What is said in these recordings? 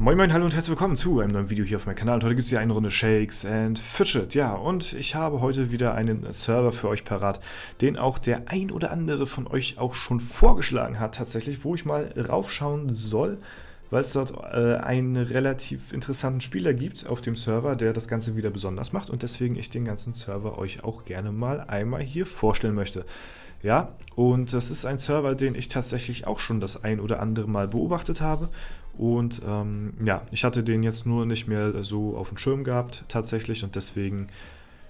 Moin Moin, hallo und herzlich willkommen zu einem neuen Video hier auf meinem Kanal. Und heute gibt es hier eine Runde Shakes and Fidget. Ja, und ich habe heute wieder einen Server für euch parat, den auch der ein oder andere von euch auch schon vorgeschlagen hat tatsächlich, wo ich mal raufschauen soll, weil es dort einen relativ interessanten Spieler gibt auf dem Server, der das Ganze wieder besonders macht und deswegen ich den ganzen Server euch auch gerne mal einmal hier vorstellen möchte. Ja, und das ist ein Server, den ich tatsächlich auch schon das ein oder andere Mal beobachtet habe. Und ja, ich hatte den jetzt nur nicht mehr so auf dem Schirm gehabt tatsächlich und deswegen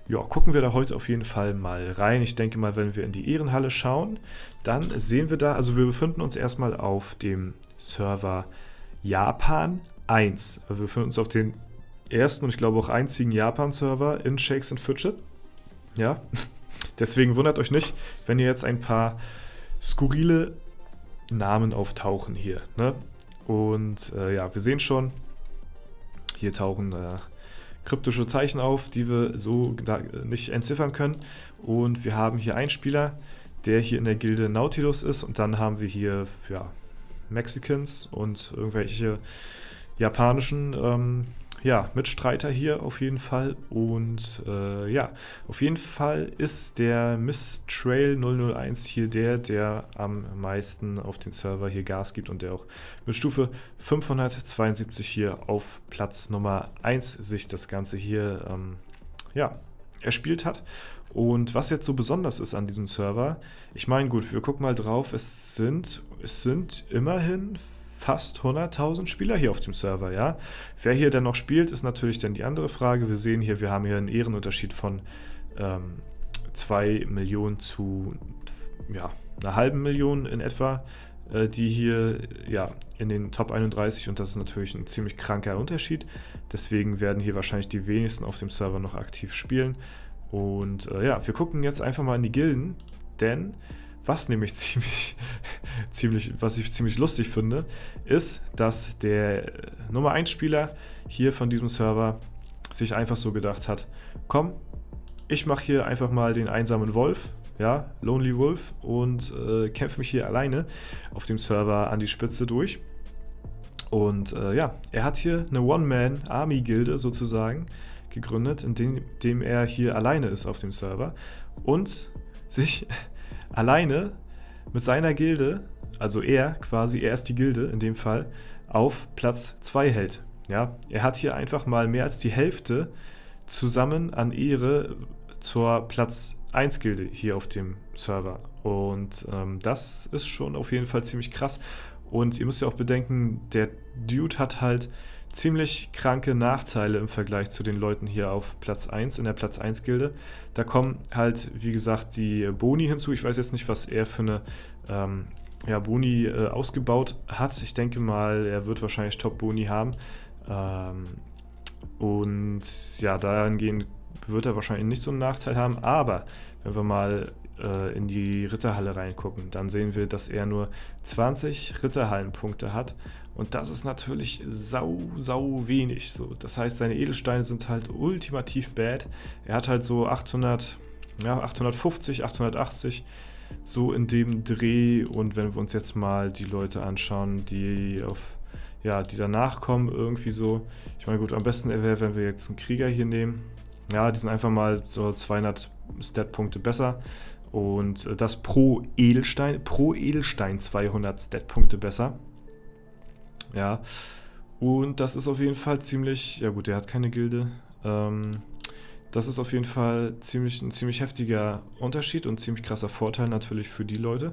ja, gucken wir da heute auf jeden Fall mal rein. Ich denke mal, wenn wir in die Ehrenhalle schauen, dann sehen wir da, also wir befinden uns erstmal auf dem Server Japan 1. Also wir befinden uns auf dem ersten und ich glaube auch einzigen Japan-Server in Shakes and Fidget. Ja, deswegen wundert euch nicht, wenn ihr jetzt ein paar skurrile Namen auftauchen hier, ne? Und ja, wir sehen schon, hier tauchen kryptische Zeichen auf, die wir so nicht entziffern können. Und wir haben hier einen Spieler, der hier in der Gilde Nautilus ist. Und dann haben wir hier ja, Mexicans und irgendwelche japanischen ja, Mitstreiter hier auf jeden Fall. Und ja, auf jeden Fall ist der Mistrail 001 hier der am meisten auf den Server hier Gas gibt und der auch mit Stufe 572 hier auf Platz Nummer 1 sich das Ganze hier ja, erspielt hat. Und was jetzt so besonders ist an diesem Server, ich meine, gut, wir gucken mal drauf, es sind immerhin fast 100.000 Spieler hier auf dem Server, ja. Wer hier denn noch spielt, ist natürlich dann die andere Frage. Wir sehen hier, wir haben hier einen Ehrenunterschied von 2 Millionen zu ja, einer halben Million in etwa, die hier ja, in den Top 31 und das ist natürlich ein ziemlich kranker Unterschied. Deswegen werden hier wahrscheinlich die wenigsten auf dem Server noch aktiv spielen. Und ja, wir gucken jetzt einfach mal in die Gilden, denn was nämlich was ich ziemlich lustig finde, ist, dass der Nummer 1 Spieler hier von diesem Server sich einfach so gedacht hat, komm, ich mache hier einfach mal den einsamen Wolf, ja, Lonely Wolf und kämpfe mich hier alleine auf dem Server an die Spitze durch. Und ja, er hat hier eine One-Man-Army-Gilde sozusagen gegründet, indem er hier alleine ist auf dem Server und sich alleine mit seiner Gilde, also er ist die Gilde in dem Fall, auf Platz 2 hält. Ja, er hat hier einfach mal mehr als die Hälfte zusammen an Ehre zur Platz 1 Gilde hier auf dem Server. Und das ist schon auf jeden Fall ziemlich krass. Und ihr müsst ja auch bedenken, der Dude hat halt ziemlich kranke Nachteile im Vergleich zu den Leuten hier auf Platz 1, in der Platz 1 Gilde. Da kommen halt, wie gesagt, die Boni hinzu. Ich weiß jetzt nicht, was er für eine ja, Boni ausgebaut hat. Ich denke mal, er wird wahrscheinlich Top-Boni haben. Und ja, dahingehend wird er wahrscheinlich nicht so einen Nachteil haben. Aber wenn wir mal in die Ritterhalle reingucken, dann sehen wir, dass er nur 20 Ritterhallenpunkte hat. Und das ist natürlich sau wenig. So. Das heißt, seine Edelsteine sind halt ultimativ bad. Er hat halt so 800, ja, 850, 880, so in dem Dreh. Und wenn wir uns jetzt mal die Leute anschauen, die die danach kommen, irgendwie so. Ich meine, gut, am besten wäre, wenn wir jetzt einen Krieger hier nehmen. Ja, die sind einfach mal so 200 Stat-Punkte besser. Und das pro Edelstein 200 Stat-Punkte besser. Ja, und das ist auf jeden Fall ziemlich, ja gut, der hat keine Gilde. Das ist auf jeden Fall ein ziemlich heftiger Unterschied und ziemlich krasser Vorteil natürlich für die Leute.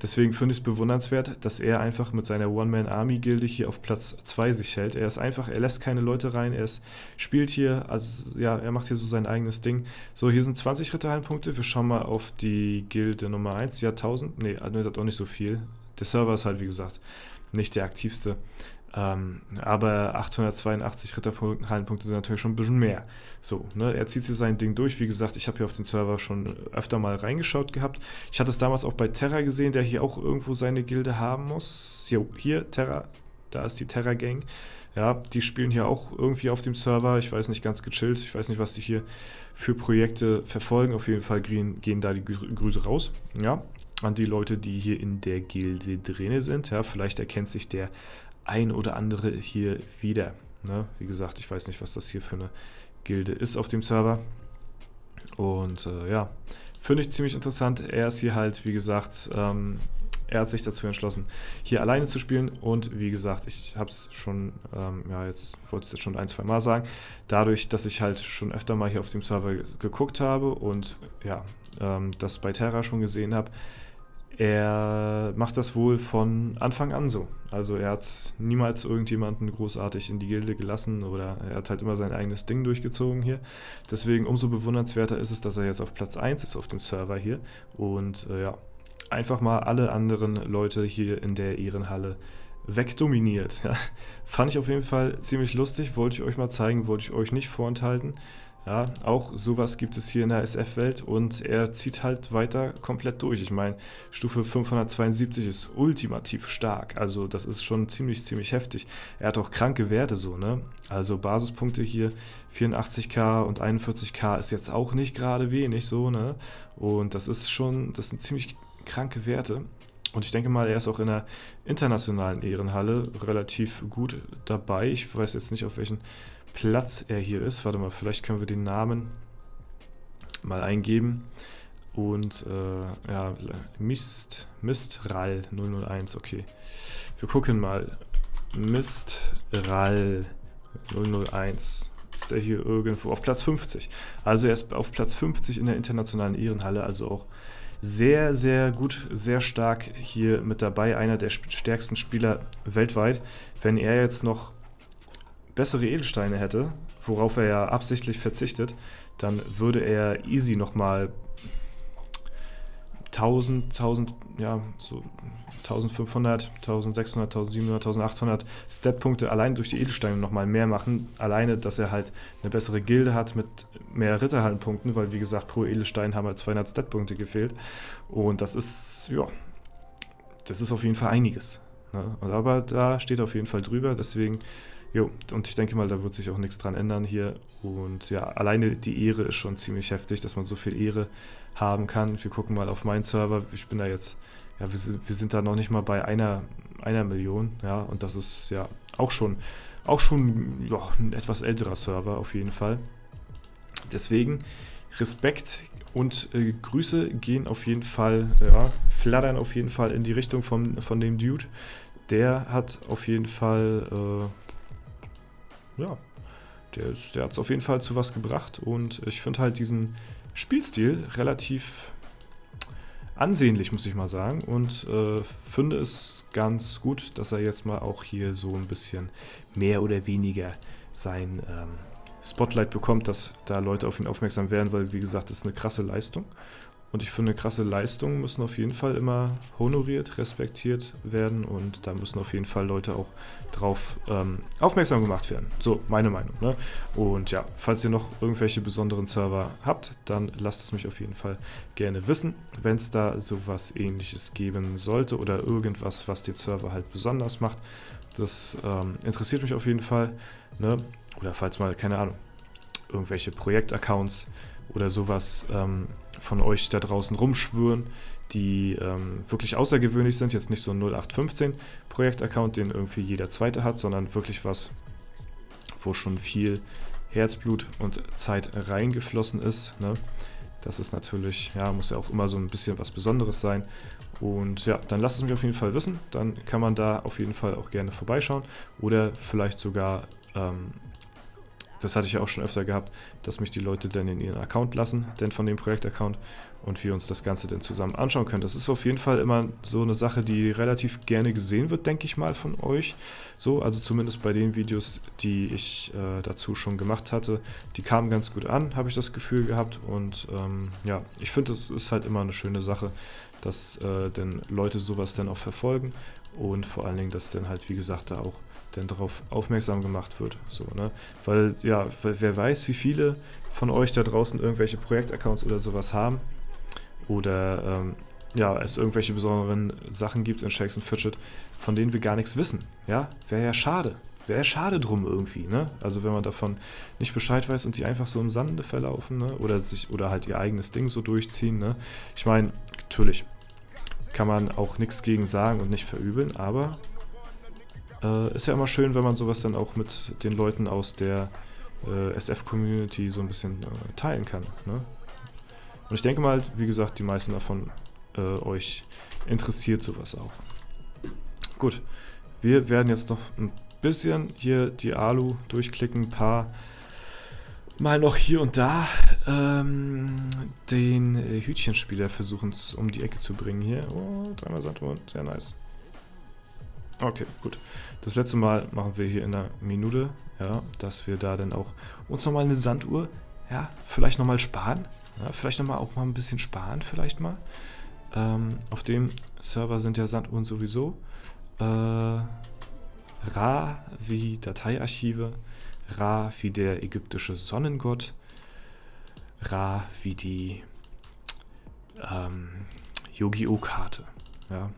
Deswegen finde ich es bewundernswert, dass er einfach mit seiner One-Man-Army-Gilde hier auf Platz 2 sich hält. Er lässt keine Leute rein, spielt hier, also ja, er macht hier so sein eigenes Ding. So, hier sind 20 Ritterhallenpunkte, wir schauen mal auf die Gilde Nummer 1, die hat 1000, nee, hat auch nicht so viel. Der Server ist halt, wie gesagt, nicht der aktivste. Aber 882 Ritterhallenpunkte sind natürlich schon ein bisschen mehr. So, ne, er zieht hier sein Ding durch. Wie gesagt, ich habe hier auf den Server schon öfter mal reingeschaut gehabt. Ich hatte es damals auch bei Terra gesehen, der hier auch irgendwo seine Gilde haben muss. Jo, hier, Terra, da ist die Terra Gang. Ja, die spielen hier auch irgendwie auf dem Server. Ich weiß nicht, ganz gechillt. Ich weiß nicht, was die hier für Projekte verfolgen. Auf jeden Fall gehen da die Grüße raus. Ja, an die Leute, die hier in der Gilde drin sind. Ja, vielleicht erkennt sich der ein oder andere hier wieder. Ne? Wie gesagt, ich weiß nicht, was das hier für eine Gilde ist auf dem Server. Und ja, finde ich ziemlich interessant. Er ist hier halt, wie gesagt, er hat sich dazu entschlossen, hier alleine zu spielen. Und wie gesagt, ich habe es schon, ja, jetzt wollte ich es jetzt schon 1, 2 Mal sagen, dadurch, dass ich halt schon öfter mal hier auf dem Server geguckt habe und ja, das bei Terra schon gesehen habe, er macht das wohl von Anfang an so. Also er hat niemals irgendjemanden großartig in die Gilde gelassen oder er hat halt immer sein eigenes Ding durchgezogen hier. Deswegen umso bewundernswerter ist es, dass er jetzt auf Platz 1 ist auf dem Server hier und ja, einfach mal alle anderen Leute hier in der Ehrenhalle wegdominiert. Ja. Fand ich auf jeden Fall ziemlich lustig, wollte ich euch mal zeigen, wollte ich euch nicht vorenthalten. Ja, auch sowas gibt es hier in der SF-Welt und er zieht halt weiter komplett durch. Ich meine, Stufe 572 ist ultimativ stark, also das ist schon ziemlich heftig. Er hat auch kranke Werte so, ne? Also Basispunkte hier 84k und 41k ist jetzt auch nicht gerade wenig so, ne? Und das ist schon, das sind ziemlich kranke Werte. Und ich denke mal, er ist auch in der internationalen Ehrenhalle relativ gut dabei. Ich weiß jetzt nicht, auf welchen Platz er hier ist. Warte mal, vielleicht können wir den Namen mal eingeben. Und ja, Mistral 001, okay. Wir gucken mal. Mistral 001. Ist er hier irgendwo auf Platz 50. Also er ist auf Platz 50 in der internationalen Ehrenhalle, also auch sehr gut, sehr stark hier mit dabei. Einer der stärksten Spieler weltweit. Wenn er jetzt noch bessere Edelsteine hätte, worauf er ja absichtlich verzichtet, dann würde er easy nochmal 1000, ja, so 1500, 1600, 1700, 1800 Stat-Punkte allein durch die Edelsteine nochmal mehr machen. Alleine, dass er halt eine bessere Gilde hat mit mehr Ritterhallenpunkten, weil wie gesagt, pro Edelstein haben halt 200 Stat-Punkte gefehlt. Und das ist, ja, das ist auf jeden Fall einiges. Ne? Aber da steht auf jeden Fall drüber, deswegen, jo, und ich denke mal, da wird sich auch nichts dran ändern hier. Und ja, alleine die Ehre ist schon ziemlich heftig, dass man so viel Ehre haben kann. Wir gucken mal auf meinen Server. Ich bin da jetzt, ja, wir sind da noch nicht mal bei einer Million, ja, und das ist ja auch schon ja, ein etwas älterer Server auf jeden Fall. Deswegen Respekt und Grüße gehen auf jeden Fall, ja, flattern auf jeden Fall in die Richtung von dem Dude. Der hat auf jeden Fall, ja, der hat es auf jeden Fall zu was gebracht und ich finde halt diesen Spielstil relativ ansehnlich, muss ich mal sagen, und finde es ganz gut, dass er jetzt mal auch hier so ein bisschen mehr oder weniger sein Spotlight bekommt, dass da Leute auf ihn aufmerksam werden, weil wie gesagt, das ist eine krasse Leistung. Und ich finde, krasse Leistungen müssen auf jeden Fall immer honoriert, respektiert werden und da müssen auf jeden Fall Leute auch drauf aufmerksam gemacht werden. So, meine Meinung. Ne? Und ja, falls ihr noch irgendwelche besonderen Server habt, dann lasst es mich auf jeden Fall gerne wissen, wenn es da sowas Ähnliches geben sollte oder irgendwas, was den Server halt besonders macht. Das interessiert mich auf jeden Fall. Ne? Oder falls mal, keine Ahnung, irgendwelche Projektaccounts oder sowas von euch da draußen rumschwören, die wirklich außergewöhnlich sind, jetzt nicht so ein 0815 Projektaccount, den irgendwie jeder Zweite hat, sondern wirklich was, wo schon viel Herzblut und Zeit reingeflossen ist. Ne? Das ist natürlich, ja, muss ja auch immer so ein bisschen was Besonderes sein. Und ja, dann lasst es mich auf jeden Fall wissen, dann kann man da auf jeden Fall auch gerne vorbeischauen oder vielleicht sogar das hatte ich ja auch schon öfter gehabt, dass mich die Leute dann in ihren Account lassen, denn von dem Projektaccount und wir uns das Ganze dann zusammen anschauen können. Das ist auf jeden Fall immer so eine Sache, die relativ gerne gesehen wird, denke ich mal, von euch. So, also zumindest bei den Videos, die ich dazu schon gemacht hatte, die kamen ganz gut an, habe ich das Gefühl gehabt und ja, ich finde, es ist halt immer eine schöne Sache, dass denn Leute sowas dann auch verfolgen und vor allen Dingen, dass dann halt, wie gesagt, da auch dann darauf aufmerksam gemacht wird. So, ne? Weil, ja, wer weiß, wie viele von euch da draußen irgendwelche Projektaccounts oder sowas haben oder ja, es irgendwelche besonderen Sachen gibt in Shakes & Fidget, von denen wir gar nichts wissen. Ja, wäre ja schade. Wäre ja schade drum irgendwie, ne? Also wenn man davon nicht Bescheid weiß und die einfach so im Sande verlaufen, ne? Oder halt ihr eigenes Ding so durchziehen, ne? Ich meine, natürlich kann man auch nichts gegen sagen und nicht verübeln, aber Ist ja immer schön, wenn man sowas dann auch mit den Leuten aus der SF-Community so ein bisschen teilen kann. Ne? Und ich denke mal, wie gesagt, die meisten davon euch interessiert sowas auch. Gut, wir werden jetzt noch ein bisschen hier die Alu durchklicken, ein paar Mal noch hier und da den Hütchenspieler versuchen um die Ecke zu bringen hier. Oh, 3-mal Sanduhr, sehr nice. Okay, gut. Das letzte Mal machen wir hier in einer Minute, ja, dass wir da dann auch uns nochmal eine Sanduhr, ja, vielleicht nochmal sparen. Ja, vielleicht nochmal auch mal ein bisschen sparen, vielleicht mal. Auf dem Server sind ja Sanduhren sowieso. Ra wie Dateiarchive, Ra wie der ägyptische Sonnengott, Ra wie die Yu-Gi-Oh! Karte, ja,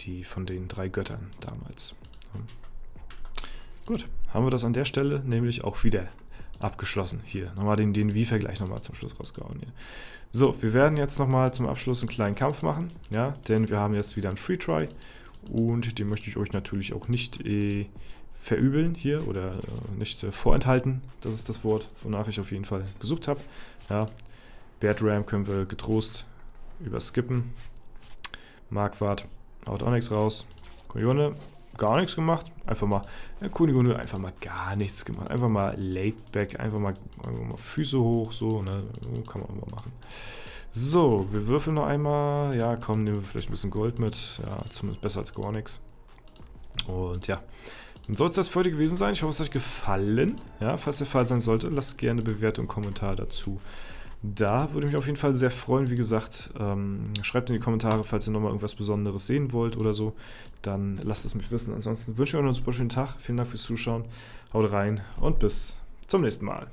die von den 3 Göttern damals. Gut, haben wir das an der Stelle nämlich auch wieder abgeschlossen. Hier, nochmal den Wie-Vergleich nochmal zum Schluss rausgehauen hier. So, wir werden jetzt nochmal zum Abschluss einen kleinen Kampf machen, ja, denn wir haben jetzt wieder einen Free-Try und den möchte ich euch natürlich auch nicht verübeln hier oder nicht vorenthalten. Das ist das Wort, wonach ich auf jeden Fall gesucht habe. Ja, Bertram können wir getrost überskippen. Marquardt haut auch nichts raus. Kunigunde gar nichts gemacht. Einfach mal, Kunigunde einfach mal gar nichts gemacht. Einfach mal laid back, einfach mal Füße hoch, so, ne, kann man mal machen. So, wir würfeln noch einmal. Ja, komm, nehmen wir vielleicht ein bisschen Gold mit. Ja, zumindest besser als gar nichts. Und ja, dann soll es das für heute gewesen sein. Ich hoffe, es hat euch gefallen. Ja, falls der Fall sein sollte, lasst gerne eine Bewertung und Kommentar dazu. Da würde ich mich auf jeden Fall sehr freuen. Wie gesagt, schreibt in die Kommentare, falls ihr nochmal irgendwas Besonderes sehen wollt oder so. Dann lasst es mich wissen. Ansonsten wünsche ich euch noch einen super schönen Tag. Vielen Dank fürs Zuschauen. Haut rein und bis zum nächsten Mal.